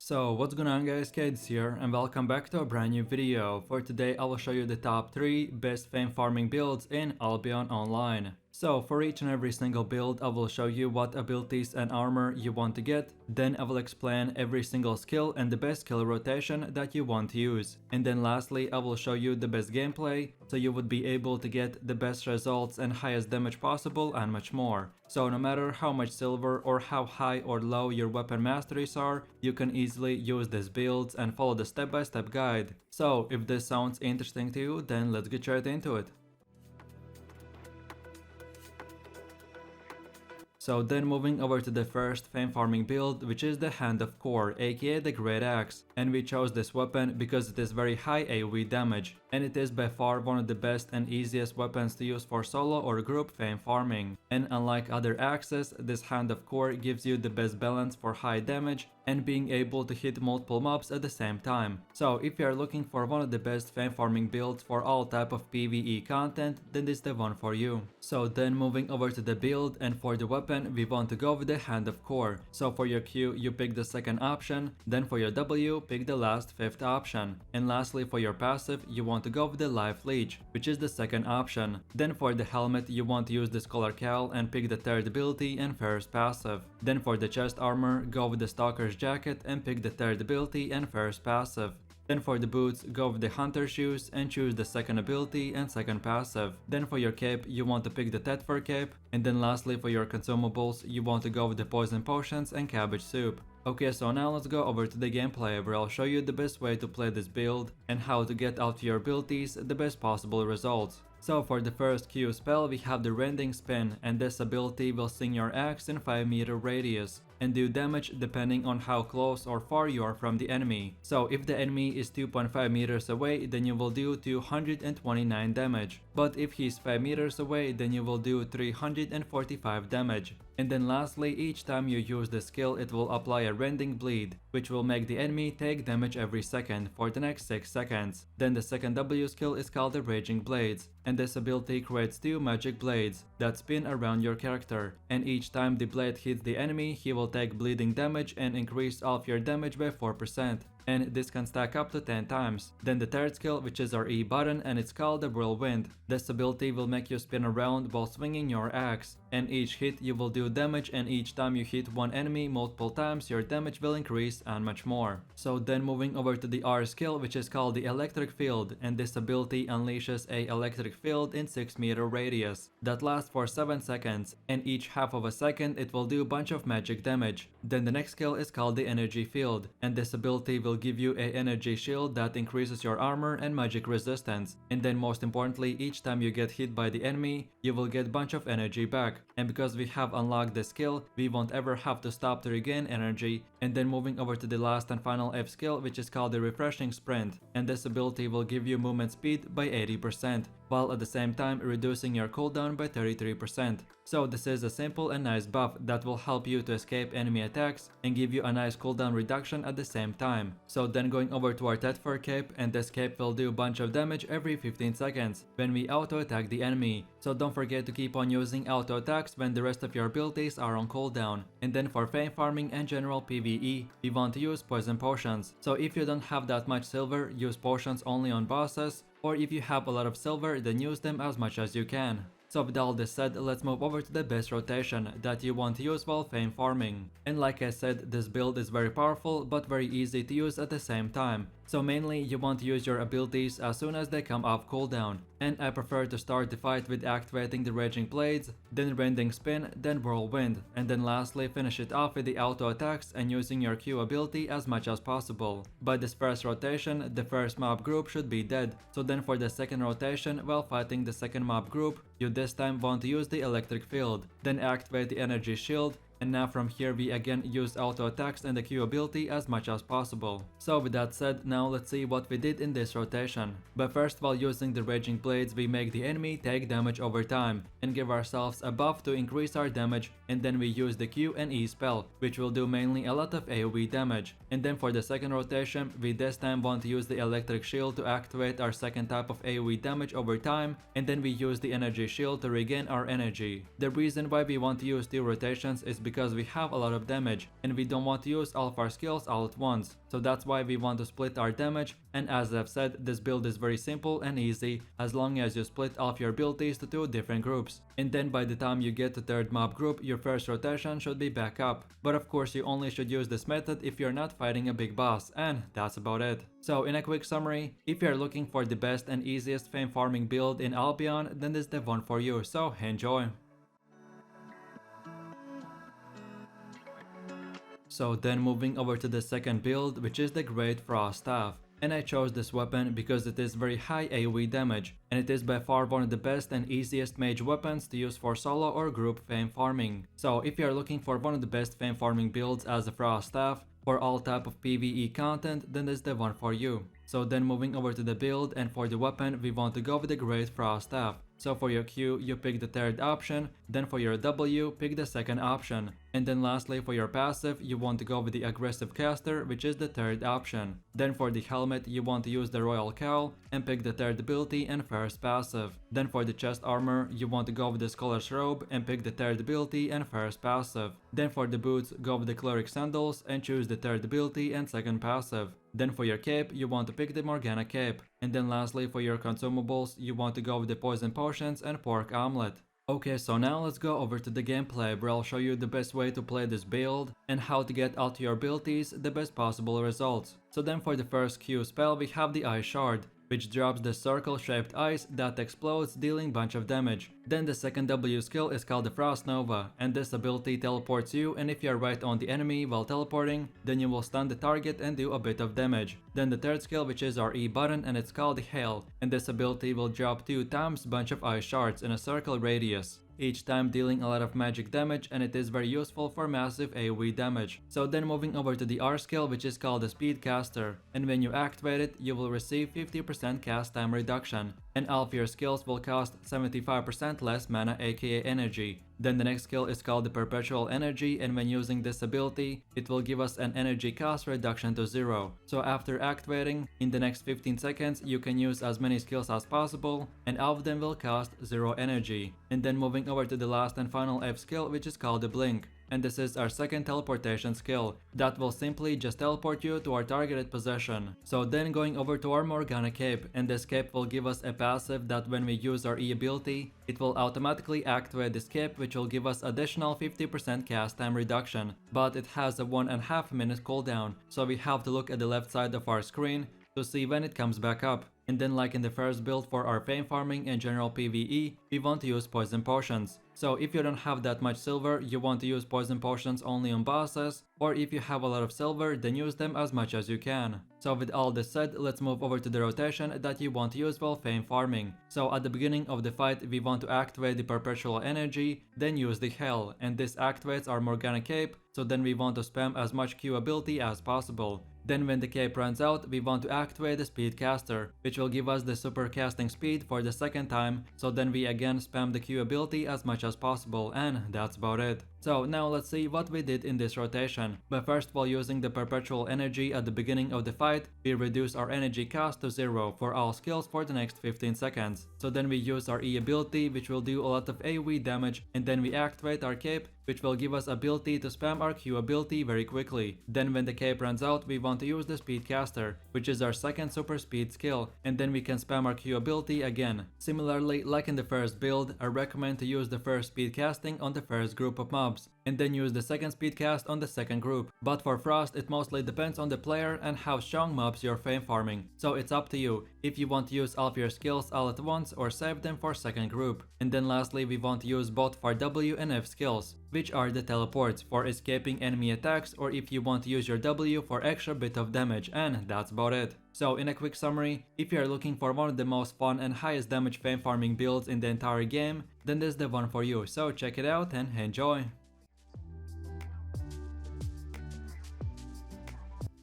So what's going on guys, Kids here and welcome back to a brand new video. For today I will show you the top 3 best fame farming builds in Albion Online. So for each and every single build I will show you what abilities and armor you want to get, then I will explain every single skill and the best skill rotation that you want to use. And then lastly I will show you the best gameplay so you would be able to get the best results and highest damage possible and much more. So no matter how much silver or how high or low your weapon masteries are, you can easily use these builds and follow the step-by-step guide. So if this sounds interesting to you, then let's get straight into it. So then moving over to the first fame farming build, which is the Hand of Khor, aka the Great Axe. And we chose this weapon because it is very high AoE damage, and it is by far one of the best and easiest weapons to use for solo or group fame farming. And unlike other axes, this Hand of Khor gives you the best balance for high damage and being able to hit multiple mobs at the same time. So if you are looking for one of the best fame farming builds for all type of PvE content, then this is the one for you. So then moving over to the build, and for the weapon we want to go with the Hand of Khor. So for your Q you pick the second option, then for your W pick the last fifth option, and lastly for your passive you want to go with the Life Leech, which is the second option. Then for the helmet you want to use the Scholar Cowl and pick the third ability and first passive. Then for the chest armor go with the Stalker's Jacket and pick the third ability and first passive. Then for the boots, go with the Hunter Shoes and choose the second ability and second passive. Then for your cape, you want to pick the Tetfur cape. And then lastly for your consumables, you want to go with the Poison Potions and Cabbage Soup. Okay, so now let's go over to the gameplay where I'll show you the best way to play this build and how to get out of your abilities the best possible results. So for the first Q spell we have the Rending Spin, and this ability will swing your axe in 5-meter radius and do damage depending on how close or far you are from the enemy. So if the enemy is 2.5 meters away, then you will do 229 damage. But if he's 5 meters away, then you will do 345 damage. And then lastly, each time you use the skill it will apply a Rending Bleed, which will make the enemy take damage every second for the next 6 seconds. Then the second W skill is called the Raging Blades, and this ability creates 2 magic blades that spin around your character, and each time the blade hits the enemy he will take bleeding damage and increase all of your damage by 4%. And this can stack up to 10 times. Then the third skill, which is our E button, and it's called the Whirlwind. This ability will make you spin around while swinging your axe, and each hit you will do damage, and each time you hit one enemy multiple times your damage will increase and much more. So then moving over to the R skill, which is called the Electric Field, and this ability unleashes a electric field in 6-meter radius that lasts for 7 seconds, and each half of a second it will do a bunch of magic damage. Then the next skill is called the Energy Field, and this ability will give you a energy shield that increases your armor and magic resistance. And then most importantly, each time you get hit by the enemy, you will get bunch of energy back. And because we have unlocked this skill, we won't ever have to stop to regain energy. And then moving over to the last and final F skill, which is called the Refreshing Sprint, and this ability will give you movement speed by 80%, while at the same time reducing your cooldown by 33%. So this is a simple and nice buff that will help you to escape enemy attacks and give you a nice cooldown reduction at the same time. So then going over to our Tetfur cape, and this cape will do a bunch of damage every 15 seconds when we auto attack the enemy. So don't forget to keep on using auto attacks when the rest of your abilities are on cooldown. And then for fame farming and general PvE, we want to use Poison Potions. So if you don't have that much silver, use potions only on bosses, or if you have a lot of silver, then use them as much as you can. So with all this said, let's move over to the best rotation that you want to use while fame farming. And like I said, this build is very powerful but very easy to use at the same time. So mainly you want to use your abilities as soon as they come off cooldown, and I prefer to start the fight with activating the Raging Blades, then Rending Spin, then Whirlwind, and then lastly finish it off with the auto attacks and using your Q ability as much as possible. By this first rotation, the first mob group should be dead, so then for the second rotation, while fighting the second mob group, you this time want to use the Electric Field, then activate the Energy Shield, and now from here we again use auto attacks and the Q ability as much as possible. So with that said, now let's see what we did in this rotation. But first, while using the Raging Blades, we make the enemy take damage over time and give ourselves a buff to increase our damage, and then we use the Q and E spell, which will do mainly a lot of AoE damage. And then for the second rotation, we this time want to use the Electric Shield to activate our second type of AoE damage over time, and then we use the Energy Shield to regain our energy. The reason why we want to use 2 rotations is because because we have a lot of damage and we don't want to use all of our skills all at once. So that's why we want to split our damage, and as I've said, this build is very simple and easy as long as you split all of your abilities to 2 different groups. And then by the time you get to 3rd mob group, your first rotation should be back up. But of course you only should use this method if you're not fighting a big boss, and that's about it. So in a quick summary, if you're looking for the best and easiest fame farming build in Albion, then this is the one for you, so enjoy! So then moving over to the second build, which is the Great Frost Staff. And I chose this weapon because it is very high AoE damage, and it is by far one of the best and easiest mage weapons to use for solo or group fame farming. So if you are looking for one of the best fame farming builds as a Frost Staff, for all type of PvE content, then this is the one for you. So then moving over to the build, and for the weapon we want to go with the Great Frost Staff. So for your Q, you pick the 3rd option, then for your W, pick the 2nd option. And then lastly for your passive, you want to go with the Aggressive Caster, which is the 3rd option. Then for the helmet, you want to use the Royal Cowl and pick the 3rd ability and 1st passive. Then for the chest armor, you want to go with the Scholar's Robe and pick the 3rd ability and 1st passive. Then for the boots, go with the Cleric Sandals and choose the 3rd ability and 2nd passive. Then for your cape, you want to pick the Morgana cape. And then lastly for your consumables, you want to go with the Poison Potions and Pork Omelet. Okay, so now let's go over to the gameplay where I'll show you the best way to play this build and how to get out your abilities the best possible results. So then for the first Q spell we have the Ice Shard, which drops the circle-shaped ice that explodes, dealing bunch of damage. Then the second W skill is called the Frost Nova, and this ability teleports you, and if you are right on the enemy while teleporting, then you will stun the target and do a bit of damage. Then the third skill, which is our E button, and it's called the Hail, and this ability will drop 2 times bunch of ice shards in a circle radius, each time dealing a lot of magic damage, and it is very useful for massive AoE damage. So then moving over to the R skill, which is called the Speed Caster, and when you activate it, you will receive 50% cast time reduction, and all of your skills will cost 75% less mana, aka energy. Then the next skill is called the Perpetual Energy, and when using this ability, it will give us an energy cost reduction to 0. So after activating, in the next 15 seconds, you can use as many skills as possible, and all of them will cost 0 energy. And then moving over to the last and final F skill, which is called the Blink. And this is our second teleportation skill that will simply just teleport you to our targeted position. So then going over to our Morgana cape, and this cape will give us a passive that when we use our E ability, it will automatically activate this cape, which will give us additional 50% cast time reduction, but it has a 1.5 minute cooldown, so we have to look at the left side of our screen to see when it comes back up. And then like in the first build for our fame farming and general PvE, we want to use poison potions. So if you don't have that much silver, you want to use poison potions only on bosses, or if you have a lot of silver, then use them as much as you can. So with all this said, let's move over to the rotation that you want to use while fame farming. So at the beginning of the fight, we want to activate the Perpetual Energy, then use the Hell, and this activates our Morgana cape, so then we want to spam as much Q ability as possible. Then when the cape runs out, we want to activate the Speed Caster, which will give us the super casting speed for the second time, so then we again spam the Q ability as much as possible, and that's about it. So now let's see what we did in this rotation. But first, while using the Perpetual Energy at the beginning of the fight, we reduce our energy cost to 0 for all skills for the next 15 seconds. So then we use our E ability, which will do a lot of AoE damage, and then we activate our cape, which will give us ability to spam our Q ability very quickly. Then when the cape runs out, we want to use the Speed Caster, which is our second super speed skill, and then we can spam our Q ability again. Similarly, like in the first build, I recommend to use the first speed casting on the first group of mobs, and then use the second speed cast on the second group. But for Frost, it mostly depends on the player and how strong mobs you're fame farming, so it's up to you if you want to use all of your skills all at once or save them for second group. And then lastly, we want to use both for W and F skills, which are the teleports for escaping enemy attacks, or if you want to use your W for extra bit of damage, and that's about it. So in a quick summary, if you are looking for one of the most fun and highest damage fame farming builds in the entire game, then this is the one for you, so check it out and enjoy!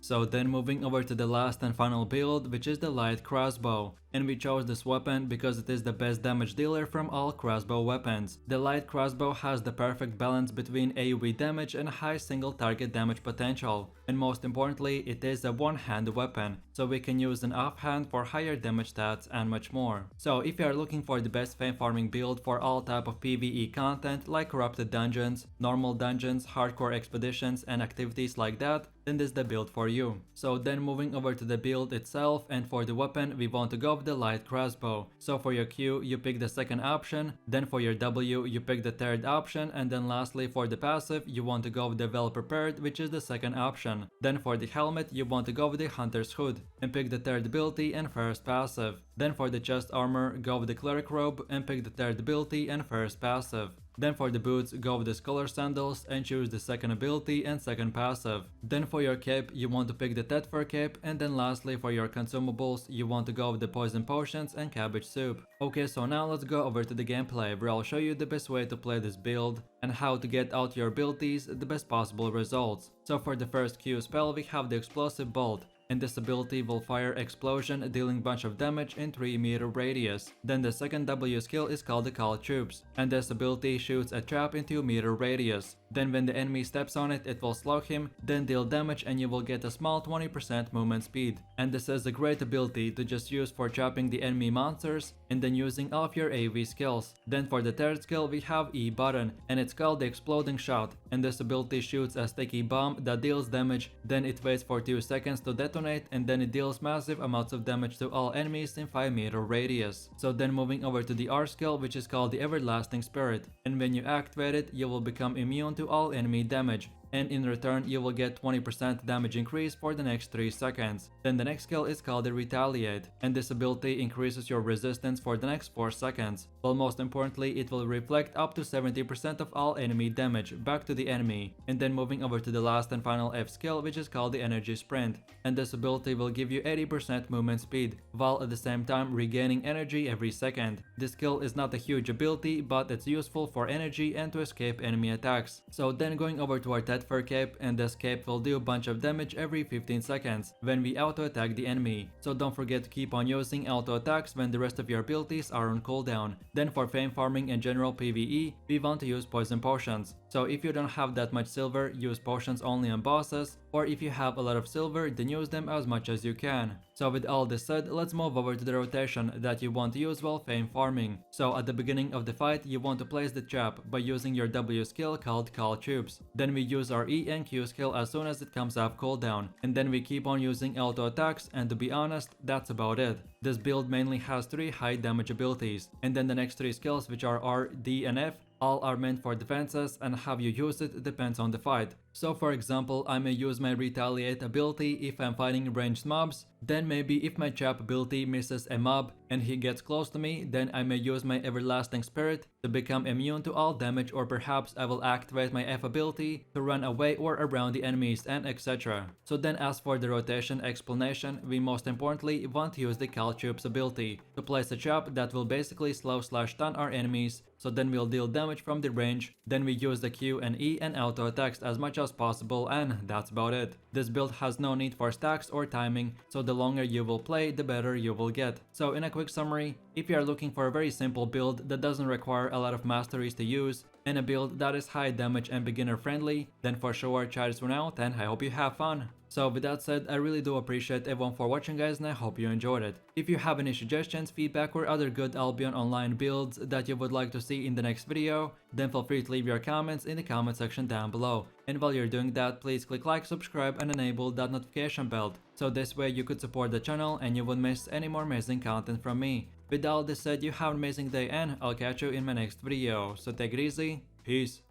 So then moving over to the last and final build, which is the light crossbow. and we chose this weapon because it is the best damage dealer from all crossbow weapons. The light crossbow has the perfect balance between AoE damage and high single target damage potential, and most importantly it is a one-hand weapon, so we can use an offhand for higher damage stats and much more. So if you are looking for the best fame farming build for all type of PvE content like corrupted dungeons, normal dungeons, hardcore expeditions and activities like that, then this is the build for you. So then moving over to the build itself, and for the weapon we want to go with the light crossbow. So for your Q you pick the second option, then for your W you pick the third option, and then lastly for the passive you want to go with the well prepared, which is the second option. Then for the helmet you want to go with the hunter's hood and pick the third ability and first passive. Then for the chest armor go with the cleric robe and pick the third ability and first passive. Then for the boots, go with the scholar sandals and choose the second ability and second passive. Then for your cape, you want to pick the Tetfer cape, and then lastly for your consumables, you want to go with the poison potions and cabbage soup. Okay, so now let's go over to the gameplay where I'll show you the best way to play this build and how to get out your abilities the best possible results. So for the first Q spell we have the explosive bolt, and this ability will fire explosion dealing bunch of damage in 3-meter radius. Then the second W skill is called the call troops, and this ability shoots a trap in 2-meter radius. Then when the enemy steps on it, it will slow him, then deal damage, and you will get a small 20% movement speed. And this is a great ability to just use for trapping the enemy monsters and then using all of your AoE skills. Then for the third skill we have E button, and it's called the exploding shot, and this ability shoots a sticky bomb that deals damage, then it waits for 2 seconds to detonate, and then it deals massive amounts of damage to all enemies in 5-meter radius. So then moving over to the R skill, which is called the everlasting spirit, and when you activate it you will become immune to all enemy damage, and in return you will get 20% damage increase for the next 3 seconds. Then the next skill is called the retaliate, and this ability increases your resistance for the next 4 seconds. Well, most importantly it will reflect up to 70% of all enemy damage back to the enemy. And then moving over to the last and final F skill, which is called the energy sprint, and this ability will give you 80% movement speed while at the same time regaining energy every second. This skill is not a huge ability, but it's useful for energy and to escape enemy attacks. So then going over to our Tetfer cape, and this cape will do a bunch of damage every 15 seconds when we auto attack the enemy. So don't forget to keep on using auto attacks when the rest of your abilities are on cooldown. Then for fame farming and general PvE, we want to use poison potions. So if you don't have that much silver, use potions only on bosses, or if you have a lot of silver, then use them as much as you can. So with all this said, let's move over to the rotation that you want to use while fame farming. So at the beginning of the fight, you want to place the trap by using your W skill called call troops. Then we use our E and Q skill as soon as it comes off cooldown, and then we keep on using auto attacks, and to be honest, that's about it. This build mainly has 3 high damage abilities, and then the next 3 skills, which are R, D and F, all are meant for defenses, and how you use it depends on the fight. So for example, I may use my retaliate ability if I'm fighting ranged mobs, then maybe if my trap ability misses a mob and he gets close to me, then I may use my everlasting spirit to become immune to all damage, or perhaps I will activate my F ability to run away or around the enemies, and etc. So then as for the rotation explanation, we most importantly want to use the call troops ability to place a trap that will basically slow/stun our enemies, so then we'll deal damage from the range. Then we use the Q and E and auto attacks as much as possible, and that's about it. This build has no need for stacks or timing, so the longer you will play, the better you will get. So in a quick summary, if you are looking for a very simple build that doesn't require a lot of masteries to use, and a build that is high damage and beginner friendly, then for sure try this one out, and I hope you have fun. So with that said, I really do appreciate everyone for watching guys, and I hope you enjoyed it. If you have any suggestions, feedback or other good Albion online builds that you would like to see in the next video, then feel free to leave your comments in the comment section down below. And while you're doing that, please click like, subscribe and enable that notification bell, so this way you could support the channel and you won't miss any more amazing content from me. With all this said, you have an amazing day, and I'll catch you in my next video. So take it easy, peace.